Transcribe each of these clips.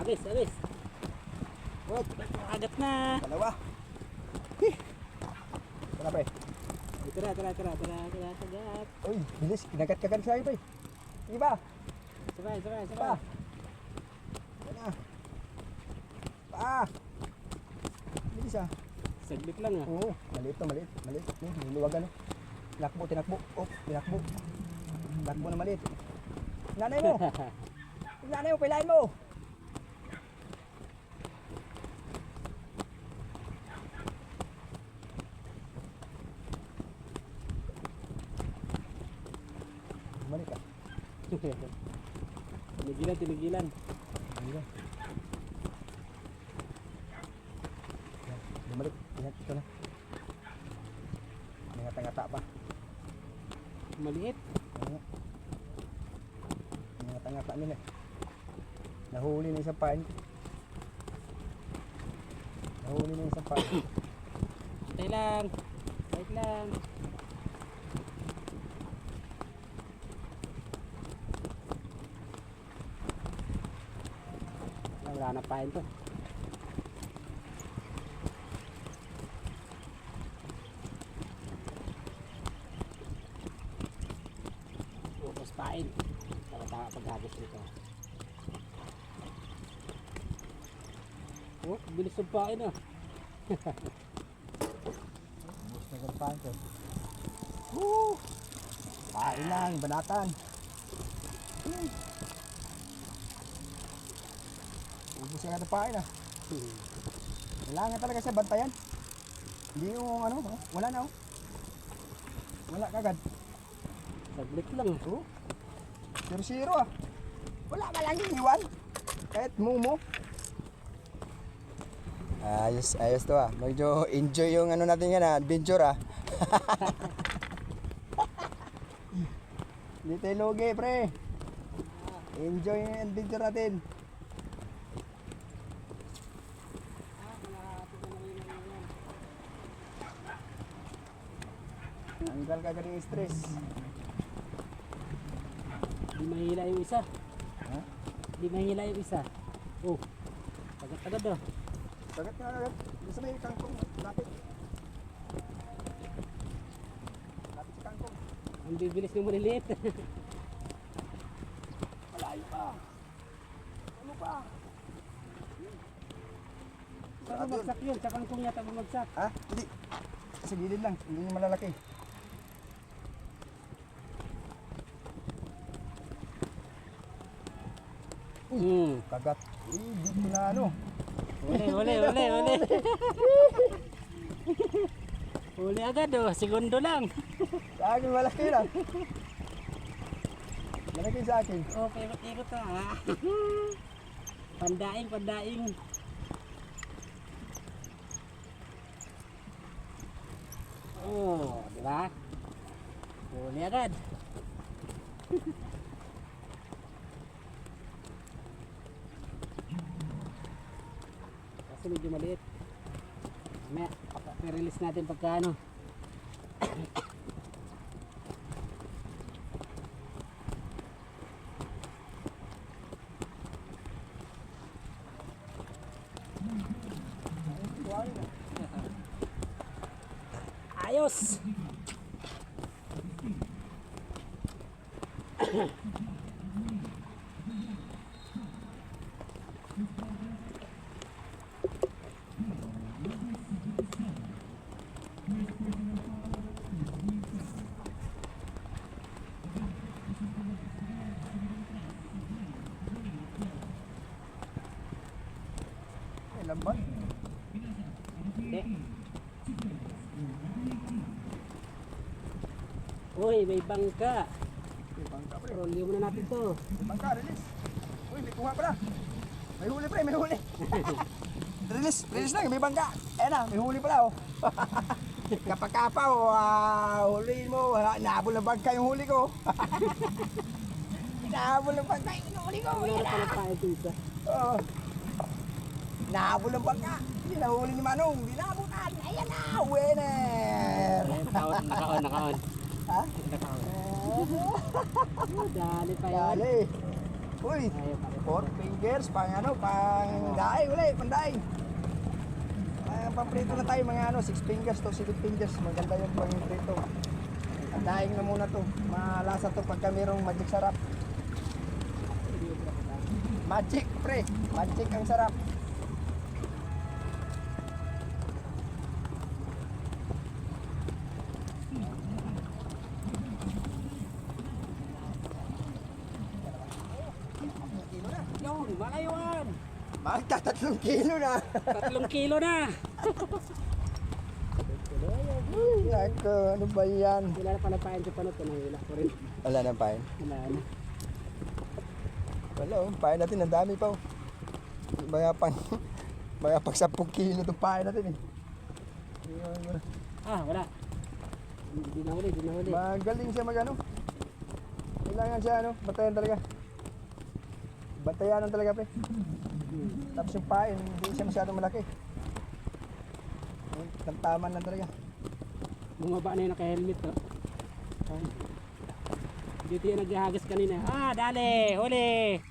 Abis, abis. What? Agat na. Dalawa. Hih. Tara pre. Tara, agat. Uy, bilis. Kinagat-kagat siya pre. Sige ba? Sabay. Pa. Yan na. Pa. Bilis ah. Saglit lang ah. Oo. Maliit. Luluwagan oh. Tinakbo. Oh, tinakbo. Takbo na maliit. Nanay mo. Nanay mo, pilain mo. Balik ka. Tinigilan. Ayun. Bumalik. Ingat ito na. Ngata-ngata pa. Maliit. Ngata-ngata nila. Nahuli na isang pain. Hintay lang. Wait lang. Wala na pain to. Ubos pain. Tama pagkagos nito. Oh, bilis ng pain ah. Ubus na isang pain ko. Woo! Pain lang, banatan. Ubus na isang pain ah. Kailangan talaga siya bantayan. Hindi yung ano, wala na oh. Wala kagad. Saglit lang. Oh. 0-0 ah. Wala ka lang iwan. Kahit mumo. Ayos to ah. Medyo enjoy yung ano natin yan ah, adventure ah. Hindi tayo lugi pre. Enjoy yung adventure natin. Tanggal ka yung stress. Di mahila yung isa. Ha? Di mahila yung isa. Oh. Agad oh. Sagat nga agad. Hindi sa may kangkong. Lapit. Lapit sa kangkong. Ang bibilis ng maliliit. Malayo pa. Ano pa? Saan bumagsak yun? Sa kangkong yata bumagsak. Ha? Hindi. Sa gilid lang. Hindi niya malalaki. Kagat. Hindi mo na ano. Huli. Huli agad oh. Segundo lang. Sa akin malaki lang. Malaki sa akin. Oh, ikot ah. Pandaing. Oh, di ba? Huli agad. Kasi medyo maliit. Mamaya, i-release natin pagka ano. Ayos! Ay, lambat. Hindi. Uy, may bangka. May bangka pre. Rolyo muna natin to. May bangka, release. Uy, may kuha pala. May huli pre, may huli. Release lang, may bangka. Ayan na, may huli pala oh. Kapag-kapa oh, huliin mo. Nahabol ng bangka yung huli ko. Nahabol ng bangka yung huli ko. Wala na pala tayo dito. Oo. Nahabol ng bangka. Hindi nahuli ni Manong. Dinabutan. Ayan na, winner. Nakaon. Ha? Nakaon. Dali pa yun. Dali. Uy, Ayaw pa rin. 4 fingers, pang ano, pang daing, wala pandaing. Pamprito na tayo mga ano, 6 fingers to 7 fingers, maganda yung pamprito. Ang daing na muna to, malasa to pagka mayroong magic sarap. Magic, pre, magic ang sarap. Yun, malayuan. Magta 3 kilo na. 3 kilo na. Yako, ano ba yan? Wala na pala pain sa panot. Nangila ko rin. Wala nang pain. Wala na. Wala, pain natin, ang dami pa. Mga pang 10 kilo itong pain natin eh. Ah, wala. Hindi na huli, hindi na huli. Magaling siya magano. Kailangan siya ano, batayan talaga. Batayanan talaga pre. Tapos yung pain, hindi siya masyadong malaki. Tamtaman lang talaga. Bumaba na yung naka-helmet to. Dito yung naghahagas kanina. Ah, dali, huli.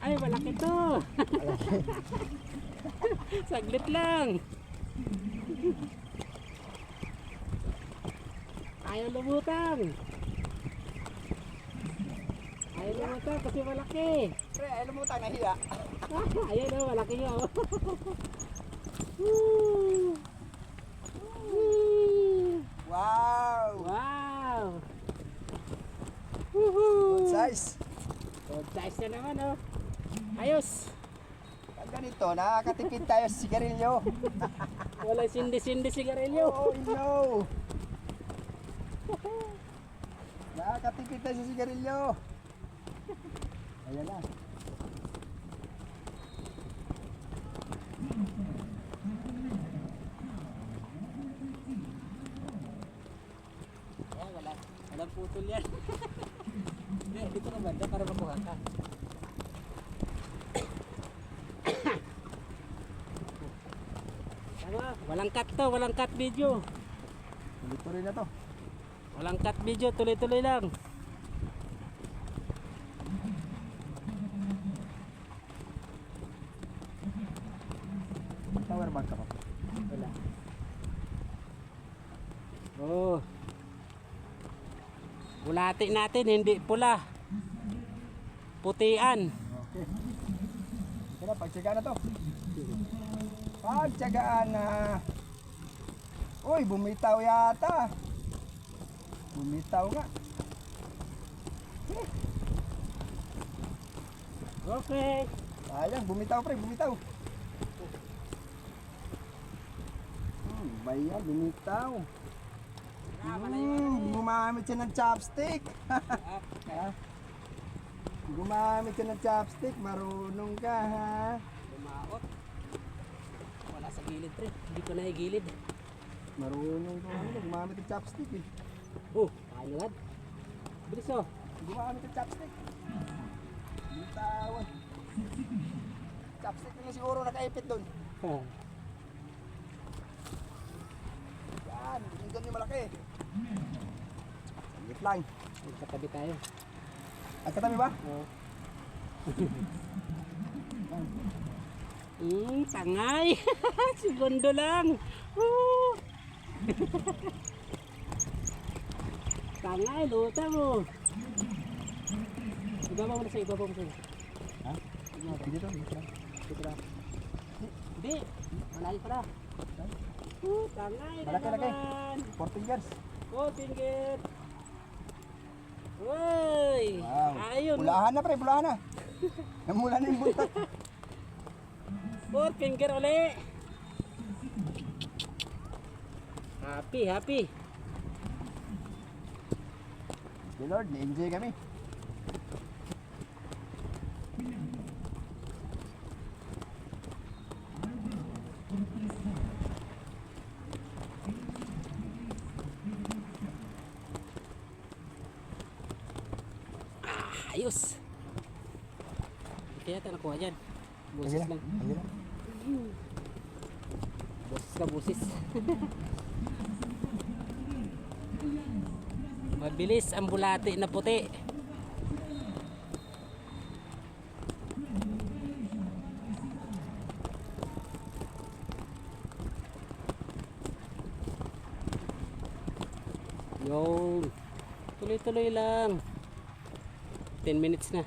Ay, malaki to. Saglit lang. Ayaw lumutang. Ayaw lumutang kasi malaki. Pre, ay lumutang, nahiya. Ayaw na, malaki yun. Woo! Woo! Wow! Wow! Good Woohoo! size. Good size na naman, oh. Ayos! Pag ganito, nakakatipid tayo sa sigarilyo. Walang sindi-sindi sigarilyo. Oh no! Nakakatipid tayo sa sigarilyo. Ayan na. Oh, walang putol yan. Hindi, dito ka banda para makuha ka. Tama, walang cut video. Dito rin na to. Walang cut video, tuloy-tuloy lang. Power bank ako. Wala. Oh. Bulati natin, hindi pula. Putian. Okay. Kaya pagtsagaan na to. Pagtsagaan na. Uy, bumitaw yata. Bumitaw nga. Okay. Sayang, bumitaw pre, bumitaw. Bayan, bumitaw. Gumamit siya ng chopstick. Ha? Gumamit siya ng chopstick, marunong ka ha. Lumaot. Wala sa gilid, pre. Hindi ko naigilid. Marunong ka ano, gumamit ng chopstick eh. Oh, kain agad. Bilis oh. Gumamit ng chopstick. Bitawan. Chopstick na siguro nakaipit doon. Yan, doon yung malaki. Saglit lang. Magkatabi tayo. At katabi ba? Oh. Tangay. Segundo lang. Woo! Tangay, luta mo. Ibabaw mo na sa ibabaw mo sa Ha? Dito, dito. Dito lang. Hindi, malayo pala. Tangay na Malaki, laki. naman. 4 fingers. Oh, finger. Uy! Wow. Ayun. Pulahan na pre, pulahan na. Namula na yung buntot. 4 finger uli. Happy, happy. Dear Lord, na-enjoy kami. Ayos. Kaya tayo nakuha dyan. Busis Sige na, lang. sige na. Busis ka, busis. Mabilis ang bulati na puti. Yung tuloy-tuloy lang. 10 minutes na.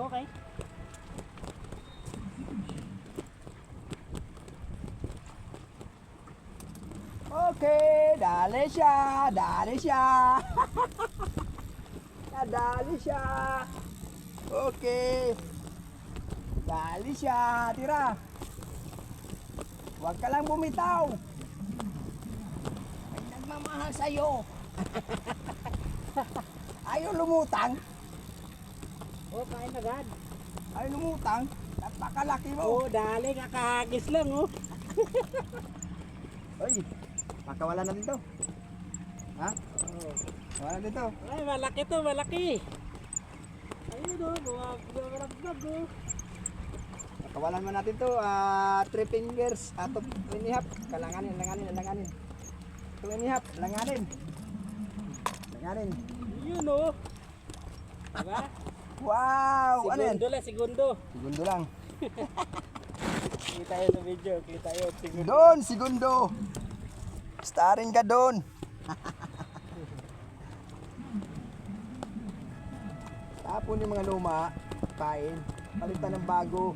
Okay. Okay, dali siya, dali siya. Dali siya. Okay. Dali siya, tira. Huwag ka lang bumitaw. May nagmamahal sa'yo. Ayaw lumutang. Oh, kain agad. Ayaw lumutang. Napakalaki mo. Oh, dali, kakahagis lang oh. Uy, pakawalan natin to. Ha? Oh. Wala dito. Ay, malaki to, malaki. Ayun oh, buwag oh. Pakawalan mo natin to. 3 fingers. 2 and a half. Langanin. 2 and a half. Langanin. Yun oh. Diba? Wow! Ano yan? Segundo lang, segundo. Segundo lang. Kita yun sa video, kita yun. Segundo. Doon, segundo. Starring ka doon. Tapon yung mga luma, kain, palitan ng bago.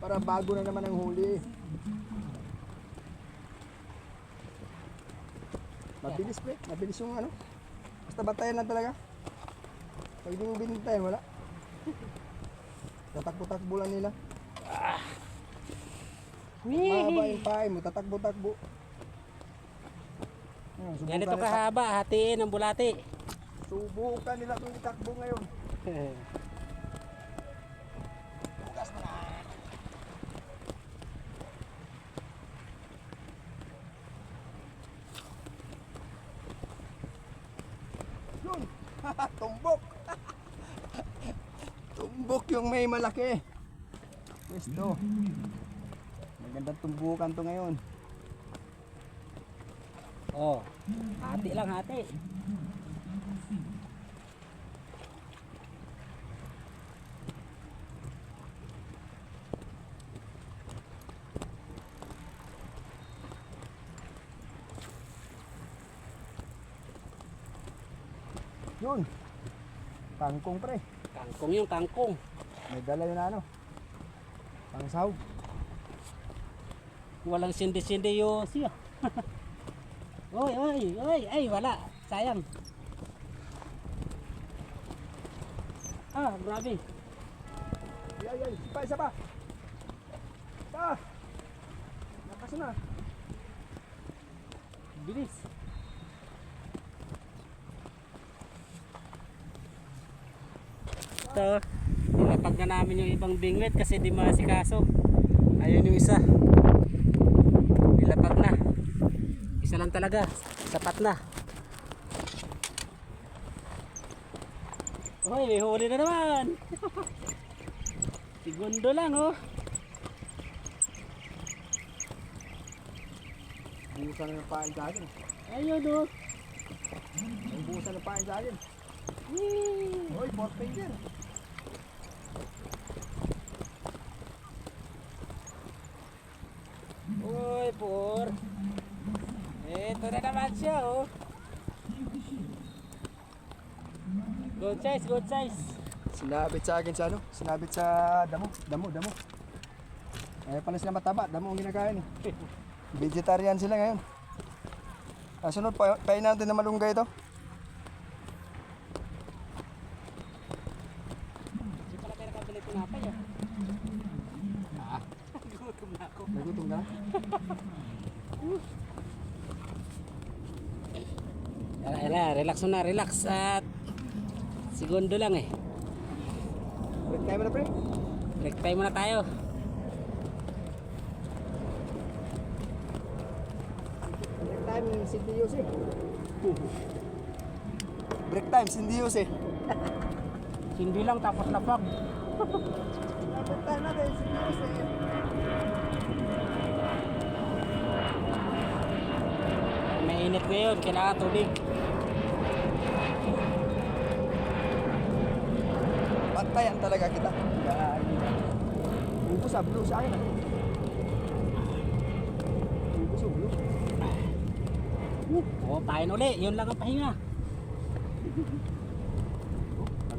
Para bago na naman ang huli. Mabilis pre, mabilis yung ano. Basta bantayan lang talaga. Pag di mo binantayan, wala. Tatakbo-takbo lang nila. Mahaba yung pain mo, tatakbo-takbo. Ayan, Ganito subukan kahaba, hatiin ang bulati. Subukan nila itong itakbo ngayon. Bukas na. Yun! Tumbok! Tumbok yung may malaki. Pwesto. Magandang tumbukan to ngayon. Oh, hati lang, hati. Yun. Kangkong pre. Kangkong yung kangkong. May dala yun na ano. Pangsaw. Walang sindi-sindi yung siya. Oy, ay wala. Sayang. Ah, grabe. Ay, isa pa. Lakas na. Bilis. Ito, nilapag na namin yung ibang bingwit kasi di masikaso. Ayun yung isa. Nilapag na. Isa lang talaga. Sapat na. Hoy, may huli na naman. Segundo lang oh. Buhusan ng pain sa akin. Ayun oh. May buhusan ng pain sa akin. Whee! Hoy, 4 finger. Uy, por. Ito na naman siya oh. Good size, good size. Sinabit sa akin sa ano? Sinabit sa damo. Eh pala sila mataba, damo ang ginakain eh. Vegetarian sila ngayon. Sunod, pain natin na malunggay ito. Hindi pala tayo nakabili tinapay oh. Gutom na ako. Nagutom ka? Relax na, relax at segundo lang eh. Break time na pre. Break time muna tayo. Break time, Cindy Yose. Break time, Cindy Yose. Hindi lang tapos lapag. Break time natin, Cindy Yose. Mainit ngayon, kailangan tubig. Pantayan talaga kita. Ubus ah, blue sa akin ah. Ubus oh, blue. Oo, pain uli. Yun lang ang pahinga.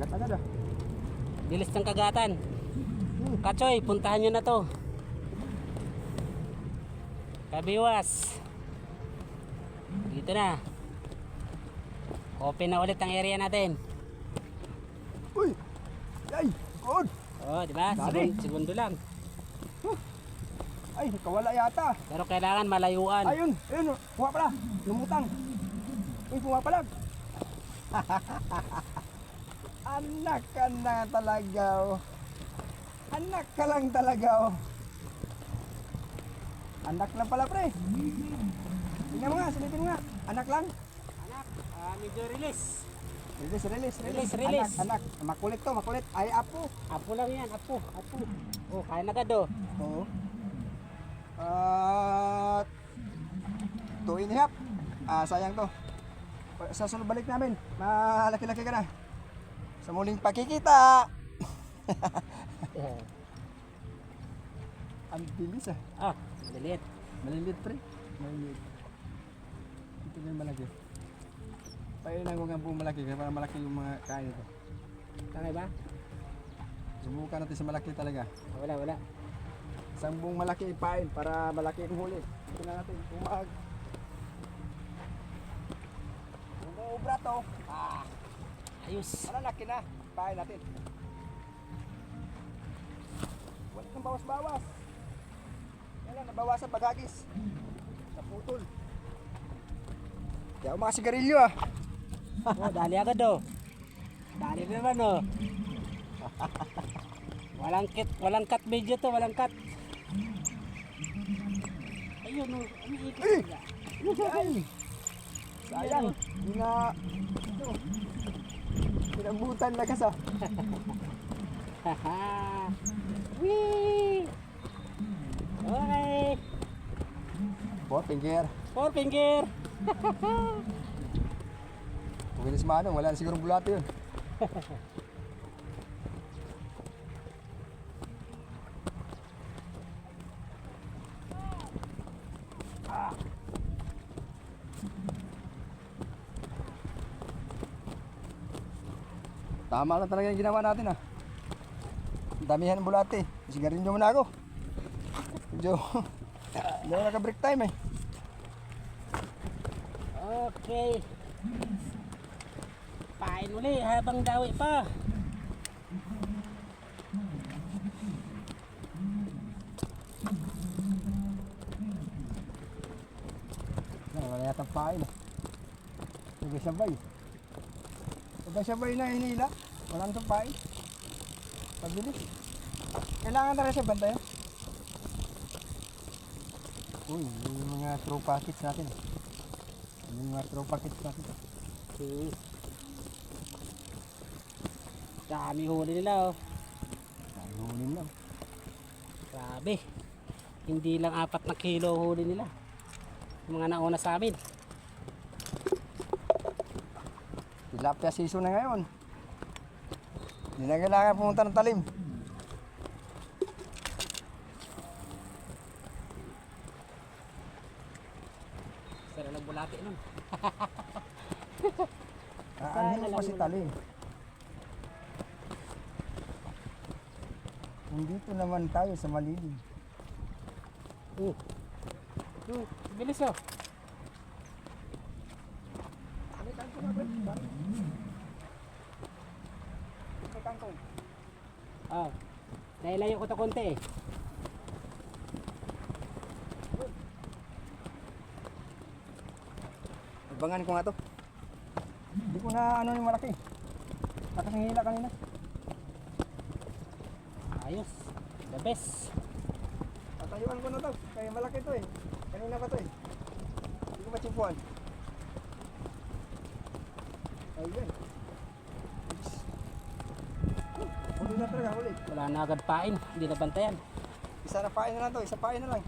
Agad-agad ah. Bilis ng kagatan. Kachoy, puntahan nyo na to. Kabiwas. Dito na. Open na ulit ang area natin. Uy! Ay! Good! Oh, di ba? Dali. Segundo lang. Ay, kawala yata. Pero kailangan malayuan. Ayun! Ayun! Kuha pala! Lumutang! Uy, kuha pala! Anak ka na talaga oh. Anak ka lang talaga oh. Anak lang pala pre. Tingnan mo nga, silipin mo nga. Anak lang. Anak, medyo release. Release. Release. Anak. Makulit to, makulit. Ay, apo. Apo lang yan, apo. Oh, kaya na agad oh. Oo. At 2.5. Sayang to. Sa sunod balik namin, malaki-laki ka na. Sa muling pakikita. Ang bilis ah. Ah, maliit. Maliliit pre. Maliliit. Ito na yung malaki. Painan ko nga buong malaki kaya para malaki yung mga kain ito. Tangay ba? Subukan natin sa malaki talaga. Wala. Isang buong malaki ipain para malaki yung huli. Ito na natin. Umag. Umubra to. Ayos. Malalaki na. Pain natin. Wala kang bawas-bawas. Yan lang, nabawasan bagagis. Sa putol. Di ako makasigarilyo ah. Oh, dali agad oh. Dali naman oh. Walang cut video to, walang cut. Ayun oh, umiikot Eh! sila. Ay! Sayang. Hindi na... Ito. Pinabutan na kasa. Haha. Wee! Okay. Four finger. Four finger. Bilis manong, wala na sigurong bulate yun. Tama lang talaga yung ginawa natin ah. Damihan ng bulate. Sigarilyo muna ako. Medyo hindi ako naka-break time eh. Okay. Pain uli habang dawi pa. Wala yata pain ah. Sabay-sabay. Sabay-sabay na hinila. Walang sampain. Pabilis. Kailangan na rin siya bantayan. Uy, yung mga throw packets natin. Yung mga throw packets natin. Dami huli nila oh. Ay, hunin lang. Grabe. Hindi lang 4 na kilo huli nila. Yung mga nauna sa amin. Tilapia season na ngayon. Hindi na kailangan pumunta ng talim. Sara lang bulati nun. Ano pa si talim? Nandito naman tayo sa malilim. Bilis oh. May kangkong na ba? May kangkong. Oh. Nailayo ko to konti eh. Abangan ko nga to. Hindi ko na ano yung malaki. Takas ng hila kanina. Ayos. The best. Tatayuan ko na to. Kaya malaki to eh. Kanina pa to eh. Hindi ko matsimpuan. Ayun. Huli na talaga, huli. Wala na agad pain. Hindi na bantayan. Isa na pain na lang to. Isa pain na lang.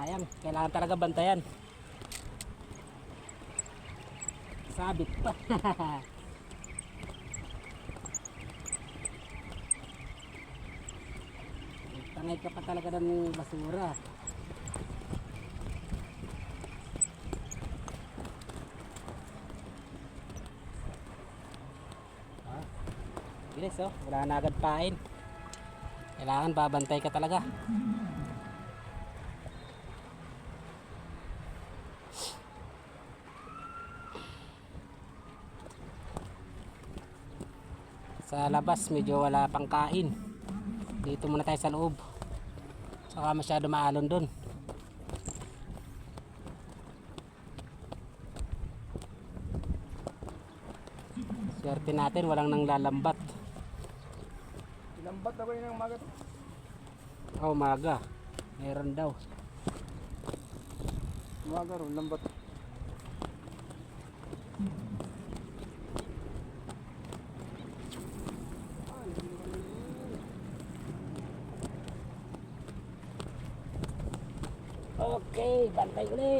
sayang. Kailangan talaga bantayan. Sabit pa. Tangay ka pa talaga ng basura. Bilis oh, wala na agad pain. Kailangan babantay ka talaga. Sa labas medyo wala pang kain. Dito muna tayo sa loob. Saka masyado maalon dun. Swerte natin walang nang lalambat. Lambat na ba yun ng maga to? Oh, umaga. Meron daw. Maga ron, lambat. Okay, bantay uli.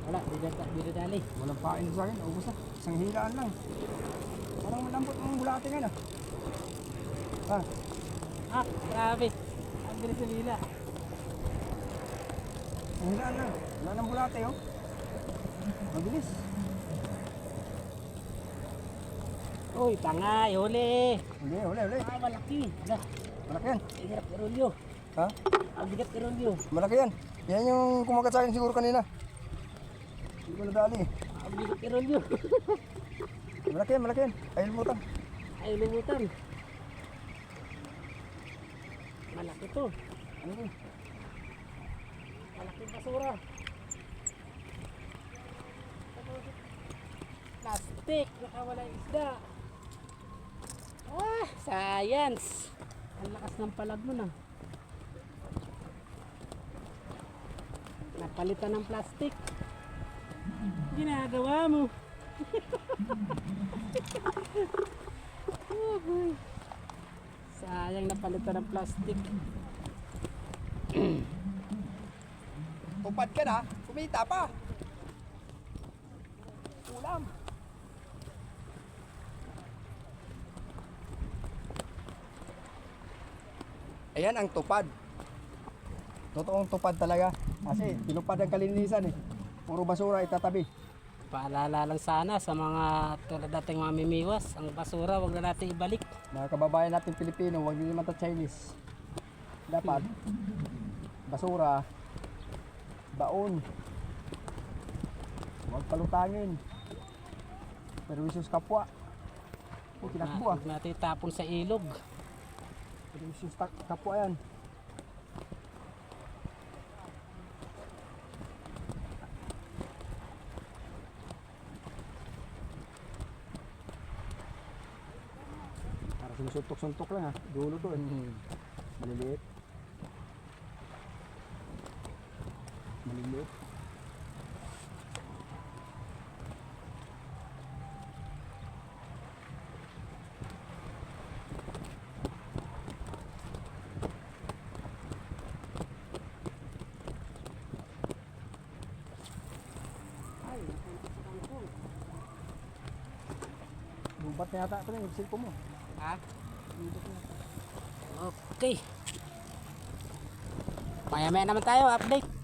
Wala, dito dali. Walang pain sa akin, ubos na. Isang hilaan lang. Parang malambot ang bulate ngayon ah. Ah, Ah, grabe. Ang bilis na nila. ang hilaan lang. Wala nang bulate oh. Mabilis. Uy, tangay, huli. Uli, uli, uli. Ah, malaki. Wala, Malaki yan. ang hirap karulyo. Ha? Ang bigat karulyo. Malaki yan. Yan yung kumagat sa akin siguro kanina. Hindi ko nadali eh. Ang bigat karulyo. Malaki yan, malaki yan. Ay, lumutan. Ay, lumutan. Malaki to. Ano yun? Malaking basura. Plastic, nakawala yung isda. Ah, science. Ang lakas ng palag mo na. Napalitan ng plastic. Ginagawa mo. Oh, boy. Sayang napalitan ng plastic. Tupad ka na, kumita pa. Ulam. Ayan ang tupad. Totoong tupad talaga. Kasi tinupad ang kalinisan eh. Puro basura itatabi. Paalala lang sana sa mga tulad nating mamimiwas, ang basura wag na natin ibalik. Mga kababayan natin Pilipino, huwag nyo naman Chinese. Dapat basura, baon, huwag palutangin. Perwisyo sa kapwa. Huwag kinakbo ah. Huwag natin itapon sa ilog. Perwisyo sa kapwa yan. Para sumusuntok-suntok lang ha. Dulo to eh. Maliliit. Maliliit. Lubat na yata ito na yung cellphone mo. Ha? Okay. Maya-maya naman tayo, update.